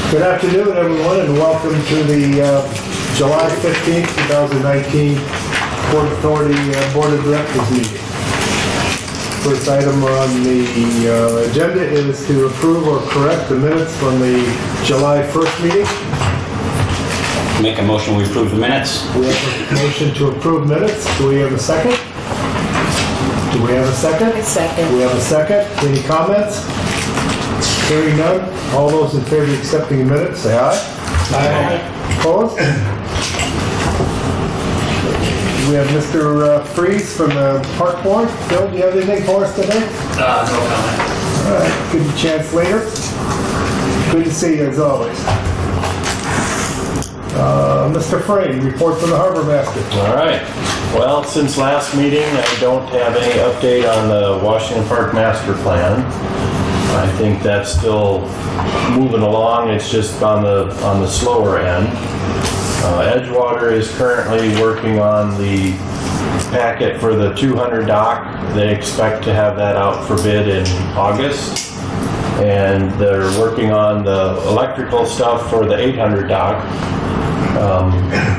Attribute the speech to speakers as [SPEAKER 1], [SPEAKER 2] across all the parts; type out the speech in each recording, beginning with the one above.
[SPEAKER 1] Good afternoon, everyone, and welcome to the July 15th, 2019 Port Authority Board of Directors meeting. First item on the agenda is to approve or correct the minutes from the July 1st meeting.
[SPEAKER 2] Make a motion we approve the minutes.
[SPEAKER 1] We have a motion to approve minutes. Do we have a second? Do we have a second?
[SPEAKER 3] A second.
[SPEAKER 1] We have a second. Any comments? Hearing none. All those in favor of accepting the minutes, say aye.
[SPEAKER 3] Aye.
[SPEAKER 1] Opposed? We have Mr. Freeze from the Park Board. Bill, do you have anything for us today?
[SPEAKER 2] No comment.
[SPEAKER 1] All right, give you a chance later. Good to see you as always. Mr. Frame, report from the Harbor Master.
[SPEAKER 4] All right. Well, since last meeting, I don't have any update on the Washington Park Master Plan. I think that's still moving along. It's just on the slower end. Edgewater is currently working on the packet for the 200 dock. They expect to have that out for bid in August. And they're working on the electrical stuff for the 800 dock.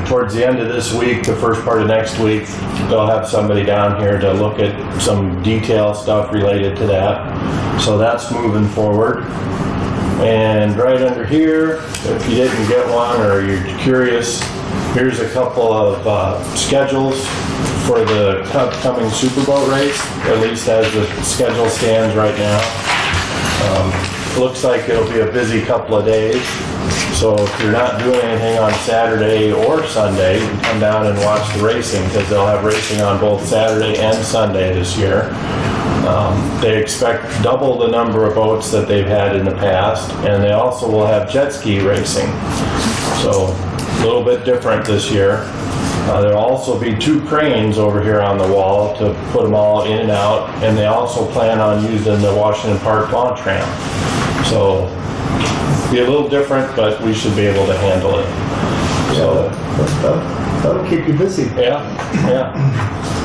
[SPEAKER 4] Towards the end of this week, the first part of next week, they'll have somebody down here to look at some detail stuff related to that. So that's moving forward. And right under here, if you didn't get one or you're curious, here's a couple of schedules for the upcoming Superboat race, at least as the schedule stands right now. Looks like it'll be a busy couple of days. So if you're not doing anything on Saturday or Sunday, you can come down and watch the racing because they'll have racing on both Saturday and Sunday this year. They expect double the number of boats that they've had in the past, and they also will have jet ski racing. So a little bit different this year. There'll also be 2 cranes over here on the wall to put them all in and out, and they also plan on using the Washington Park launch ramp. So be a little different, but we should be able to handle it. So
[SPEAKER 1] that'll keep you busy.
[SPEAKER 4] yeah.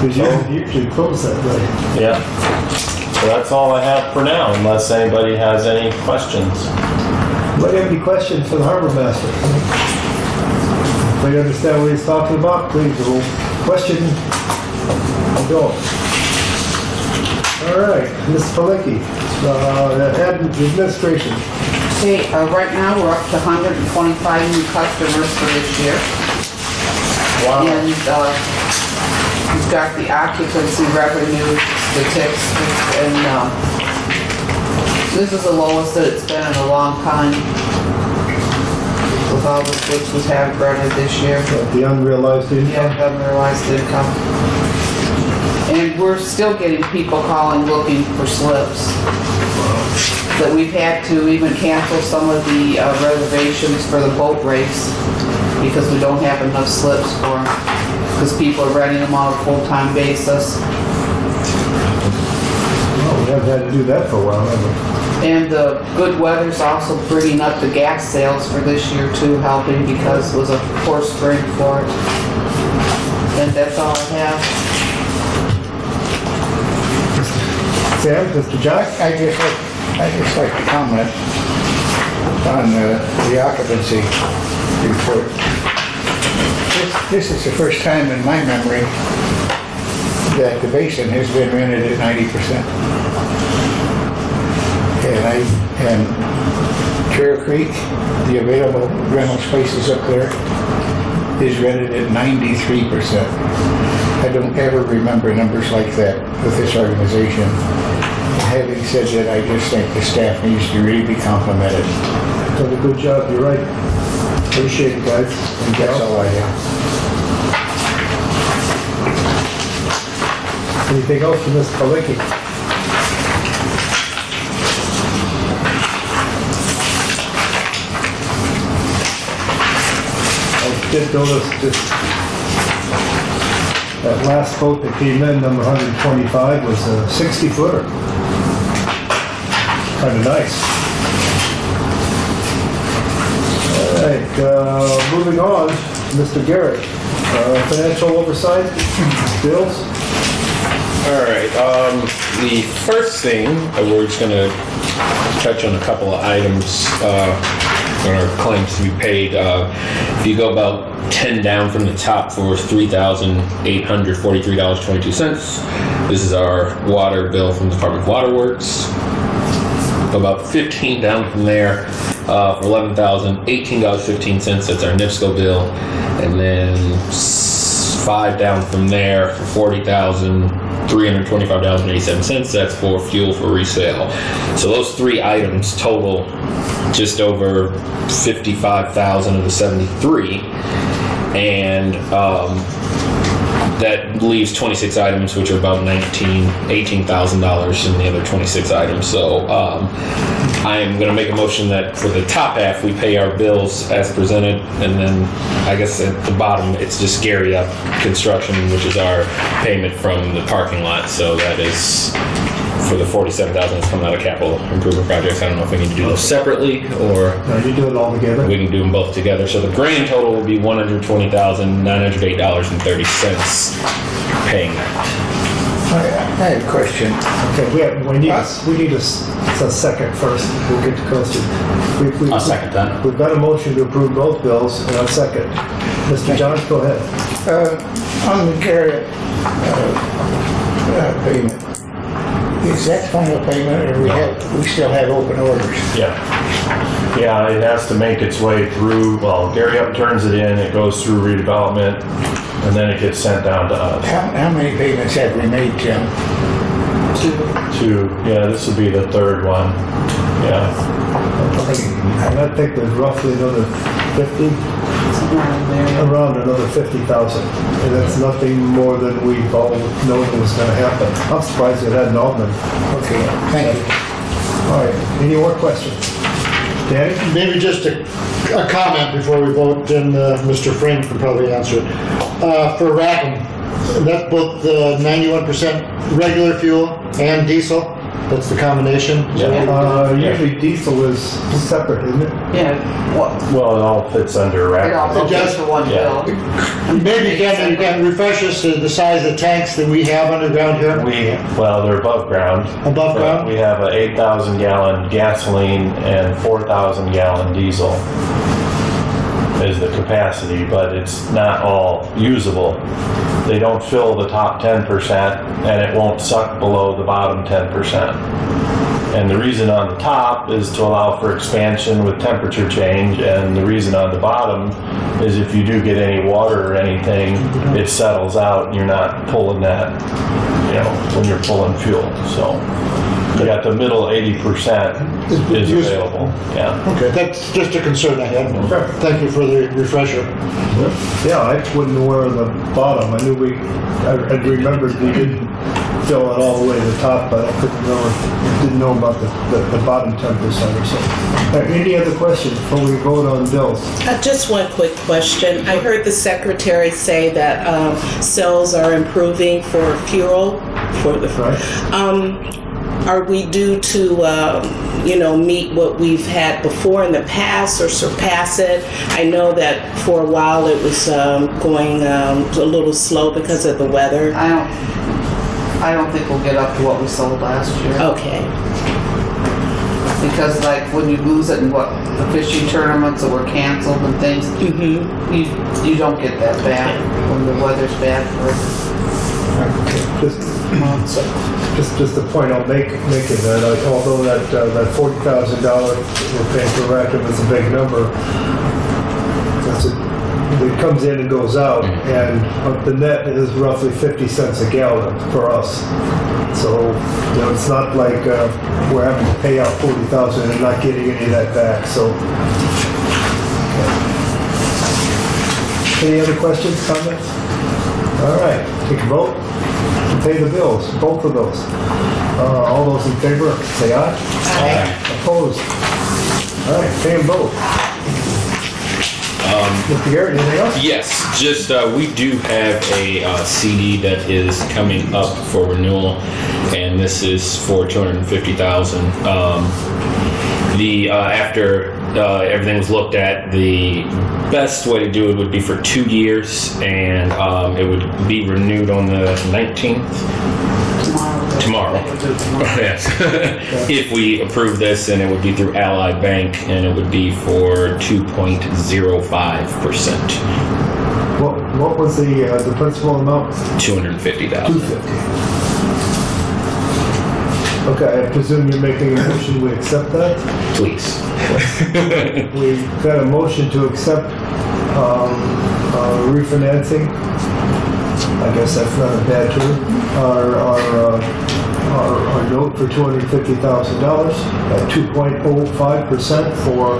[SPEAKER 1] Because you usually close that way.
[SPEAKER 4] Yeah. So that's all I have for now, unless anybody has any questions.
[SPEAKER 1] Anybody have any questions for the Harbor Master? If you understand what he's talking about, please question and go. All right, Ms. Palicki, administration.
[SPEAKER 3] Okay, right now we're up to 125 new customers for this year.
[SPEAKER 1] Wow.
[SPEAKER 3] And we've got the occupancy revenue statistics, and this is the lowest that it's been in a long time with all the slips we have granted this year.
[SPEAKER 1] The unrealized income?
[SPEAKER 3] Yeah, unrealized income. And we're still getting people calling looking for slips. That we've had to even cancel some of the reservations for the boat race because we don't have enough slips for them. Because people are renting them on a full-time basis.
[SPEAKER 1] Well, we haven't had to do that for a while, have we?
[SPEAKER 3] And the good weather's also bringing up the gas sales for this year too, helping because it was a poor spring for it. And that's all I have.
[SPEAKER 1] Sam, Mr. Jack?
[SPEAKER 5] I just like to comment on the occupancy report. This is the first time in my memory that the basin has been rented at 90%. And Trail Creek, the available rental spaces up there, is rented at 93%. I don't ever remember numbers like that with this organization. Having said that, I just think the staff needs to really be complimented.
[SPEAKER 1] Done a good job, you're right. Appreciate it, guys.
[SPEAKER 5] And that's all I have.
[SPEAKER 1] Anything else from Ms. Palicki? I did notice just that last boat that came in, number 125, was a 60-footer. Kind of nice. All right, moving on, Mr. Garrett. Financial oversight, bills?
[SPEAKER 6] All right, the first thing, we're just going to touch on a couple of items. on our claims to be paid. If you go about 10 down from the top for $3,843.22. This is our water bill from the Department of Waterworks. About 15 down from there for $11,018.15. That's our NIPSCO bill. And then 5 down from there for $40,325.87. That's for fuel for resale. So those 3 items total just over 55,000 of the 73, and that leaves 26 items, which are about $18,000 in the other 26 items. So I am going to make a motion that for the top half we pay our bills as presented, and then I guess at the bottom it's just Gary Up Construction, which is our payment from the parking lot. So that is for the $47,000 that's coming out of capital improvement projects. I don't know if we need to do those separately or
[SPEAKER 1] No, you do it all together.
[SPEAKER 6] we can do them both together. So the grand total will be $120,908.30 paying that.
[SPEAKER 5] I have a question.
[SPEAKER 1] Okay, we need a second first. We'll get to Costa.
[SPEAKER 2] I'll second that.
[SPEAKER 1] We've got a motion to approve both bills, and I'll second. Mr. Johns, go ahead.
[SPEAKER 5] On the Garrett payment, is that final payment, or we still have open orders?
[SPEAKER 4] Yeah. Yeah, it has to make its way through, well, Gary Up turns it in, it goes through redevelopment, and then it gets sent down to us.
[SPEAKER 5] How many payments have we made, Tim?
[SPEAKER 4] 2. Yeah, this will be the 3rd one. Yeah.
[SPEAKER 1] And I think there's roughly another 50, around another 50,000. And that's nothing more than we've all known was going to happen. I'm surprised it hadn't all been.
[SPEAKER 5] Okay, thank you.
[SPEAKER 1] All right, any more questions? Danny?
[SPEAKER 7] Maybe just a comment before we vote, and Mr. Frank can probably answer it. For Rackham, that's both the 91% regular fuel and diesel. That's the combination.
[SPEAKER 1] Usually diesel is separate, isn't it?
[SPEAKER 3] Yeah,
[SPEAKER 4] Well, it all fits under
[SPEAKER 3] it
[SPEAKER 4] rack.
[SPEAKER 3] all goes
[SPEAKER 7] Just-
[SPEAKER 3] into one
[SPEAKER 4] yeah.
[SPEAKER 3] bill.
[SPEAKER 7] Maybe you can refresh us to the size of tanks that we have underground here,
[SPEAKER 4] Well, they're above ground.
[SPEAKER 7] above ground.
[SPEAKER 4] We have a 8,000 gallon gasoline and 4,000 gallon diesel is the capacity, but it's not all usable. They don't fill the top 10%, and it won't suck below the bottom 10%. And the reason on the top is to allow for expansion with temperature change, and the reason on the bottom is if you do get any water or anything, it settles out and you're not pulling that, when you're pulling fuel. So you got the middle 80% is available. Yeah.
[SPEAKER 7] Okay, that's just a concern I had.
[SPEAKER 1] Sure.
[SPEAKER 7] Thank you for the refresher.
[SPEAKER 1] Yeah, I wasn't aware of the bottom. I knew I remembered we didn't fill it all the way to the top, but I didn't know about the bottom 10% or so. Any other questions before we vote on bills?
[SPEAKER 8] Just one quick question. I heard the secretary say that sales are improving for fuel.
[SPEAKER 1] Right.
[SPEAKER 8] Are we due to, meet what we've had before in the past or surpass it? I know that for a while it was going a little slow because of the weather.
[SPEAKER 3] I don't think we'll get up to what we sold last year.
[SPEAKER 8] Okay.
[SPEAKER 3] Because like when you lose it in the fishing tournaments that were canceled and things, you don't get that back when the weather's bad for months.
[SPEAKER 1] Just the point I'll make is that although that $40,000 we're paying for Rackham is a big number, it comes in and goes out, and the net is roughly 50 cents a gallon for us. So it's not like we're having to pay out $40,000 and not getting any of that back. So, any other questions, comments? All right, take a vote. Pay the bills, both of those. All those in favor, say aye.
[SPEAKER 8] Aye.
[SPEAKER 1] Opposed? All right, pay them both. Mr. Garrett, anything else?
[SPEAKER 6] Yes, just we do have a CD that is coming up for renewal, and this is for $250,000. After everything was looked at, the best way to do it would be for 2 years, and it would be renewed on the 19th. tomorrow. Yes. If we approve this, and it would be through Ally Bank, and it would be for 2.05%.
[SPEAKER 1] What was the principal amount?
[SPEAKER 6] $250,000.
[SPEAKER 1] $250,000. Okay, I presume you're making a motion, we accept that?
[SPEAKER 6] Please.
[SPEAKER 1] We've got a motion to accept refinancing. I guess that's not a bad term. Our note for $250,000 at 2.05% for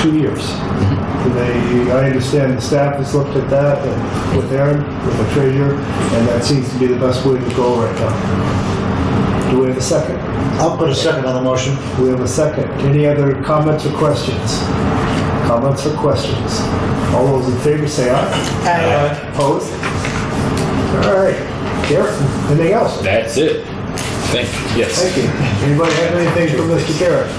[SPEAKER 1] 2 years. I understand the staff has looked at that and with Aaron, with the treasurer, and that seems to be the best way to go right now. Do we have a second?
[SPEAKER 7] I'll put a second on the motion.
[SPEAKER 1] We have a second. Any other comments or questions? Comments or questions? All those in favor say aye.
[SPEAKER 8] Aye.
[SPEAKER 1] Opposed? All right. Garrett, anything else?
[SPEAKER 6] That's it. Thank you. Yes.
[SPEAKER 1] Thank you. Anybody have anything for Mr. Garrett?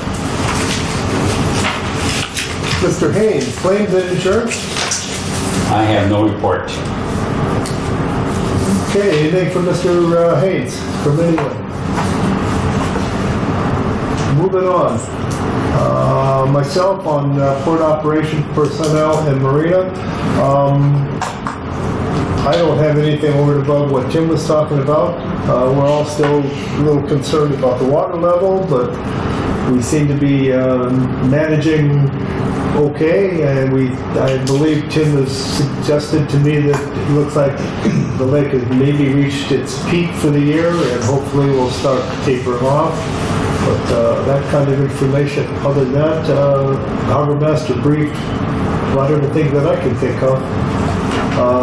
[SPEAKER 1] Mr. Haynes, claims and insurance?
[SPEAKER 2] I have no report.
[SPEAKER 1] Okay, anything from Mr. Haynes, from anyone? Moving on. Myself on port operation personnel and marina. I don't have anything over and above what Tim was talking about. We're all still a little concerned about the water level, but we seem to be managing okay, and I believe Tim has suggested to me that it looks like the lake has maybe reached its peak for the year, and hopefully will start tapering off. But that kind of information. Other than that, Harbor Master briefed about everything that I can think of.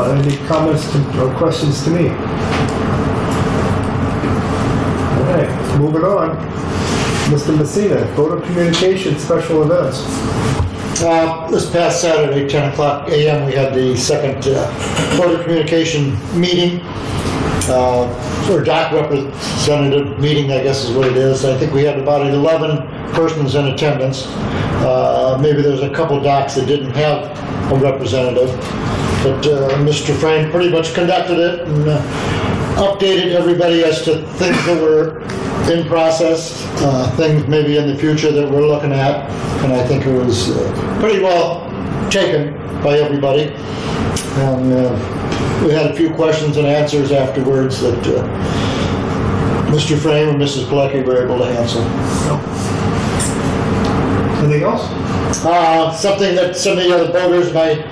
[SPEAKER 1] Any comments or questions to me? All right, moving on. Mr. Messina, Board of Communications Special Events.
[SPEAKER 7] This past Saturday, 10 o'clock a.m., we had the second Board of Communication meeting, or dock representative meeting, I guess is what it is. I think we had about 11 persons in attendance. Maybe there's a couple docks that didn't have a representative, but Mr. Frame pretty much conducted it and updated everybody as to things that were in process, things maybe in the future that we're looking at, and I think it was pretty well taken by everybody. And we had a few questions and answers afterwards that Mr. Frame and Mrs. Pilecki were able to answer.
[SPEAKER 1] Anything else?
[SPEAKER 7] Something that some of the other boaters and I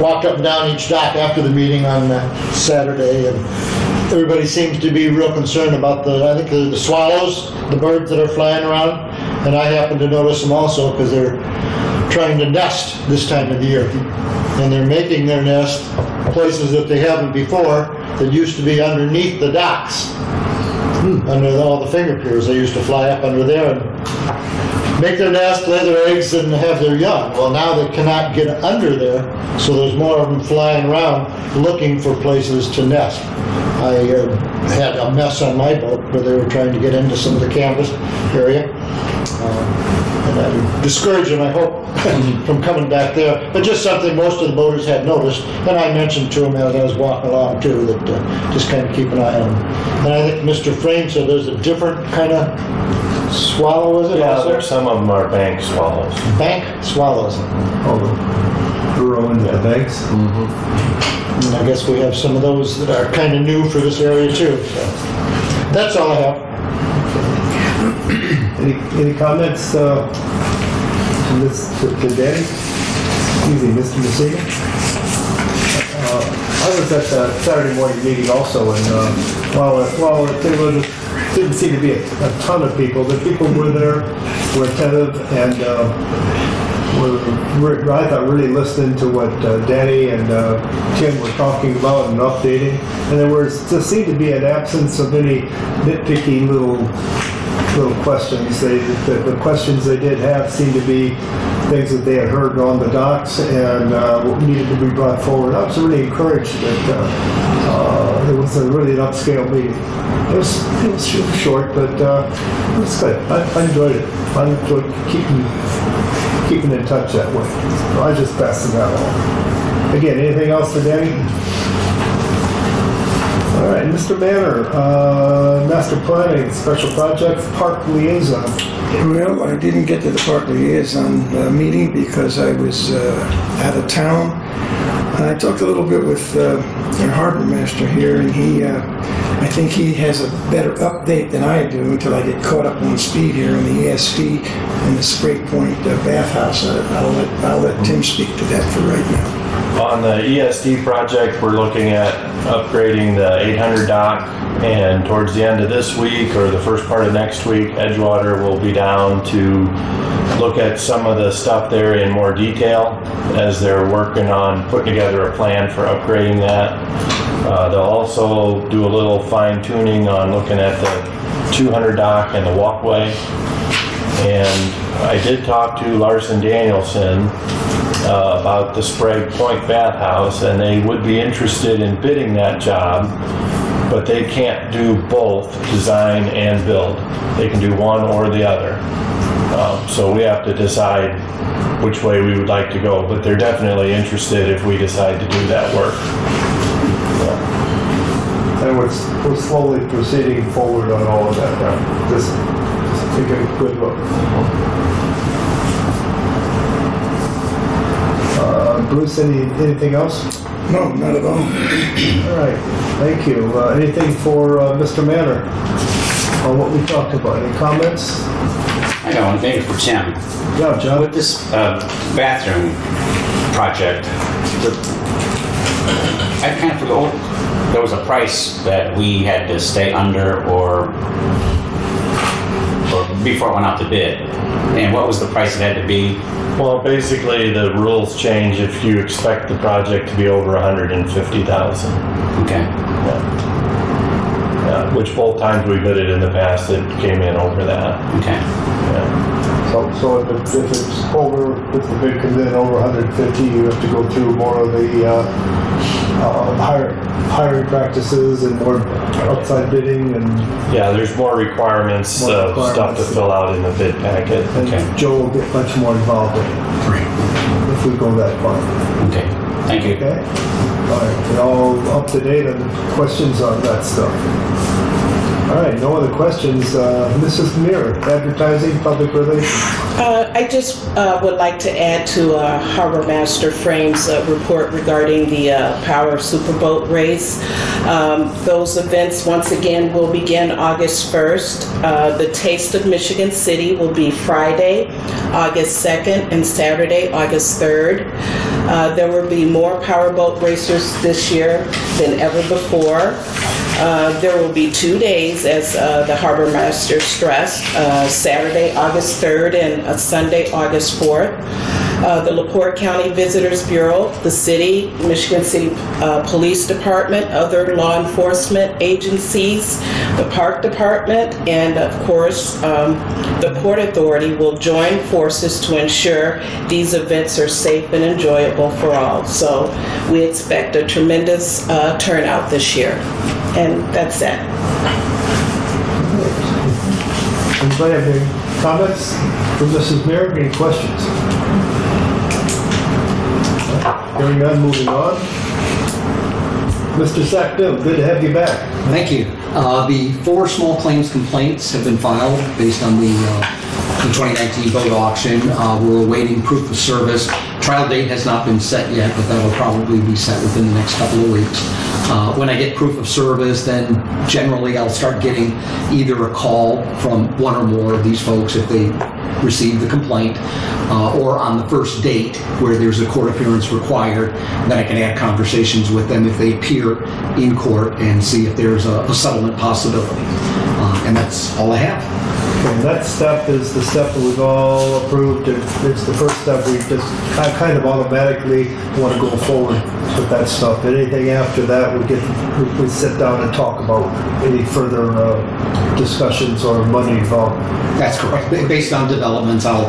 [SPEAKER 7] walked up and down each dock after the meeting on Saturday, and everybody seems to be real concerned about I think the swallows, the birds that are flying around, and I happen to notice them also because they're trying to nest this time of the year. And they're making their nest places that they haven't before that used to be underneath the docks. Under all the finger piers, they used to fly up under there and make their nest, lay their eggs, and have their young. Well, now they cannot get under there, so there's more of them flying around looking for places to nest. I had a mess on my boat where they were trying to get into some of the canvas area. And I discouraged them, I hope, from coming back there. But just something most of the boaters had noticed, and I mentioned to them as I was walking along too, that just kind of keep an eye on them. And I think Mr. Frame said there's a different kind of swallow, is it?
[SPEAKER 4] Yeah,
[SPEAKER 7] also?
[SPEAKER 4] some of them are bank swallows.
[SPEAKER 7] Bank swallows.
[SPEAKER 1] Oh, the burrow into the banks.
[SPEAKER 7] And I guess we have some of those that are kind of new for this area too. So that's all I have.
[SPEAKER 1] Any comments to Danny? Excuse me, Mr. Messina? I was at the Saturday morning meeting also, and while there didn't seem to be a ton of people, the people were there, were attentive, and were I thought really listening to what Danny and Tim were talking about and updating, and there seemed to be an absence of any nitpicky little questions. The questions they did have seemed to be things that they had heard on the docks and needed to be brought forward. I was really encouraged that it was really an upscale meeting. It was short, but it was good. I enjoyed it. I enjoyed keeping in touch that way. So I just passed that along. Again, anything else for Danny? All right, Mr. Manor, Master Planning, Special Projects, Park Liaison.
[SPEAKER 9] Well, I didn't get to the park liaison meeting because I was out of town. I talked a little bit with our harbor master here, and I think he has a better update than I do until I get caught up on speed here on the ESD and the Spray Point bathhouse. I'll let Tim speak to that for right now.
[SPEAKER 4] On the ESD project, we're looking at upgrading the 800 dock, and towards the end of this week or the first part of next week, Edgewater will be down to look at some of the stuff there in more detail as they're working on putting together a plan for upgrading that. They'll also do a little fine tuning on looking at the 200 dock and the walkway. And I did talk to Larson Danielson about the Sprague Point bathhouse, and they would be interested in bidding that job, but they can't do both design and build. They can do one or the other. So we have to decide which way we would like to go, but they're definitely interested if we decide to do that work.
[SPEAKER 1] And we're slowly proceeding forward on all of that now. Just take a good look. Bruce, anything else?
[SPEAKER 9] No, not at all.
[SPEAKER 1] All right, thank you. Anything for Mr. Manor on what we talked about? Any comments?
[SPEAKER 2] I got one thing for Tim.
[SPEAKER 1] Yeah, John?
[SPEAKER 2] With this bathroom project, I kind of forgot, there was a price that we had to stay under or before it went out to bid. And what was the price it had to be?
[SPEAKER 4] Well, basically the rules change if you expect the project to be over 150,000.
[SPEAKER 2] Okay.
[SPEAKER 4] Yeah, which both times we bid it in the past, it came in over that.
[SPEAKER 2] Okay.
[SPEAKER 4] Yeah.
[SPEAKER 1] So if it's over, if the bid comes in over 150, you have to go through more of the hiring practices and more outside bidding and...
[SPEAKER 4] Yeah, there's more requirements, stuff to fill out in the bid packet.
[SPEAKER 1] And
[SPEAKER 2] Okay.
[SPEAKER 1] Joe will get much more involved in it if we go that far.
[SPEAKER 2] Okay. Thank you.
[SPEAKER 1] Okay? All right, we're all up to date on questions on that stuff. All right, no other questions. Mrs. Muir, advertising, public relations.
[SPEAKER 8] I just would like to add to Harbor Master Frame's report regarding the Power Superboat Race. Those events, once again, will begin August 1st. The Taste of Michigan City will be Friday, August 2nd, and Saturday, August 3rd. There will be more powerboat racers this year than ever before. There will be 2 days, as the Harbor Master stressed, Saturday, August 3rd, and Sunday, August 4th. The LaPorte County Visitors Bureau, the city, Michigan City Police Department, other law enforcement agencies, the Park Department, and of course, the Port Authority will join forces to ensure these events are safe and enjoyable for all. So we expect a tremendous turnout this year. And that's that.
[SPEAKER 1] Anybody have any comments for Mrs. Muir? Any questions? Hearing none, moving on. Mr. Sackville, good to have you back.
[SPEAKER 10] Thank you. The 4 small claims complaints have been filed based on the 2019 boat auction. We're awaiting proof of service. Trial date has not been set yet, but that will probably be set within the next couple of weeks. When I get proof of service, then generally I'll start getting either a call from one or more of these folks if they receive the complaint, or on the first date where there's a court appearance required, then I can have conversations with them if they appear in court and see if there's a settlement possibility. And that's all I have.
[SPEAKER 1] And that step is the step that we've all approved. It's the first step. We just kind of automatically want to go forward with that stuff. Anything after that, we sit down and talk about any further discussions or money involved.
[SPEAKER 10] That's correct. Based on developments, I'll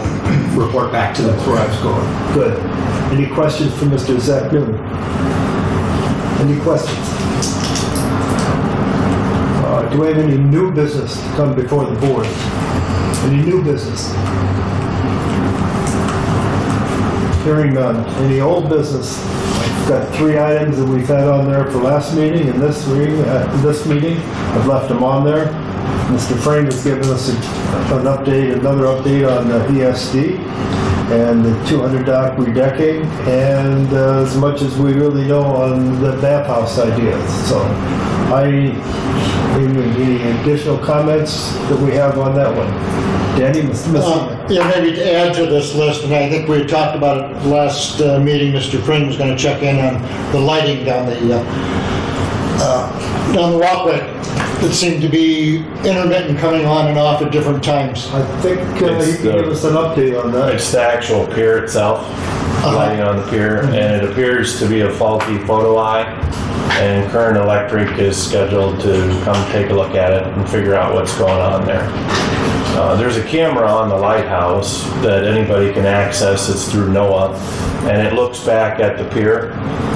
[SPEAKER 10] report back to them.
[SPEAKER 1] That's where I was going. Good. Any questions for Mr. Zach Newman? Any questions? Do we have any new business to come before the board? Any new business? Hearing none. Any old business We've got 3 items that we've had on there for last meeting and this meeting. I've left them on there. Mr. Frank has given us another update on the ESD and the 200 dock redecking, and as much as we really know on the bathhouse ideas. So, any additional comments that we have on that one? Danny,
[SPEAKER 7] Yeah, maybe to add to this list, and I think we had talked about it last meeting, Mr. Friend was going to check in on the lighting down the walkway. It seemed to be intermittent, coming on and off at different times.
[SPEAKER 1] I think you can give us an update on that.
[SPEAKER 4] It's the actual pier itself, lighting on the pier, and it appears to be a faulty photo eye, and Current Electric is scheduled to come take a look at it and figure out what's going on there. There's a camera on the lighthouse that anybody can access. It's through NOAA, and it looks back at the pier,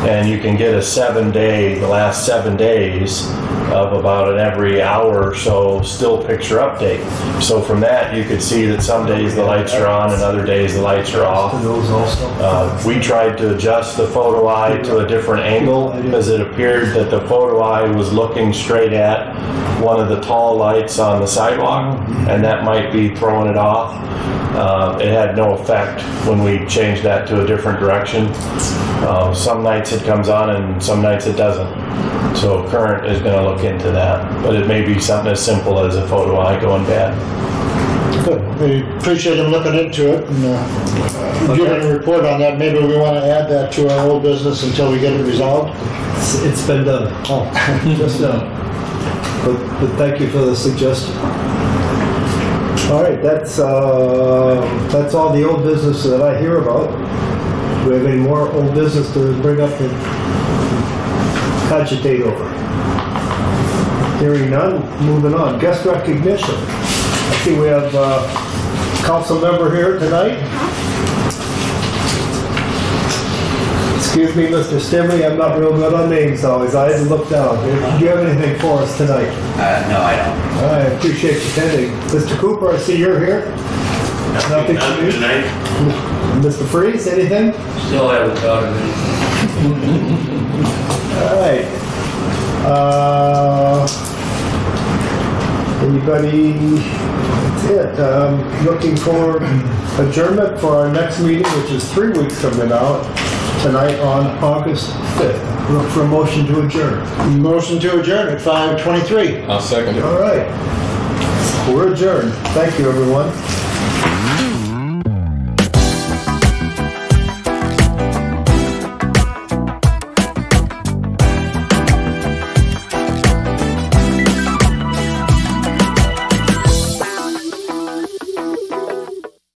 [SPEAKER 4] and you can get a the last 7 days of about an every hour or so still picture update. So from that, you could see that some days the lights are on and other days the lights are off. We tried to adjust the photo eye to a different angle because it appeared that the photo eye was looking straight at one of the tall lights on the sidewalk, and that might be throwing it off. It had no effect when we changed that to a different direction. Some nights it comes on and some nights it doesn't. So Current is going to look into that, but it may be something as simple as a photo eye going bad.
[SPEAKER 7] Good. We appreciate him looking into it and giving a report on that. Maybe we want to add that to our old business until we get it resolved.
[SPEAKER 1] It's been done. Oh, just now. But thank you for the suggestion. All right, that's all the old business that I hear about. Do we have any more old business to bring up and cogitate over? Hearing none, moving on. Guest recognition. I see we have a council member here tonight. Excuse me, Mr. Stimley, I'm not real good on names always. I had to look down. Do you have anything for us tonight?
[SPEAKER 2] No, I don't.
[SPEAKER 1] I appreciate you attending. Mr. Cooper, I see you're here. Nothing tonight. Mr. Freeze, anything?
[SPEAKER 11] Still haven't thought of it.
[SPEAKER 1] All right. Anybody? That's it. Looking for adjournment for our next meeting, which is 3 weeks from now, tonight on August 5th. Look for a motion to adjourn.
[SPEAKER 7] Motion to adjourn at 5:23.
[SPEAKER 6] I'll second it.
[SPEAKER 1] All right. We're adjourned. Thank you, everyone.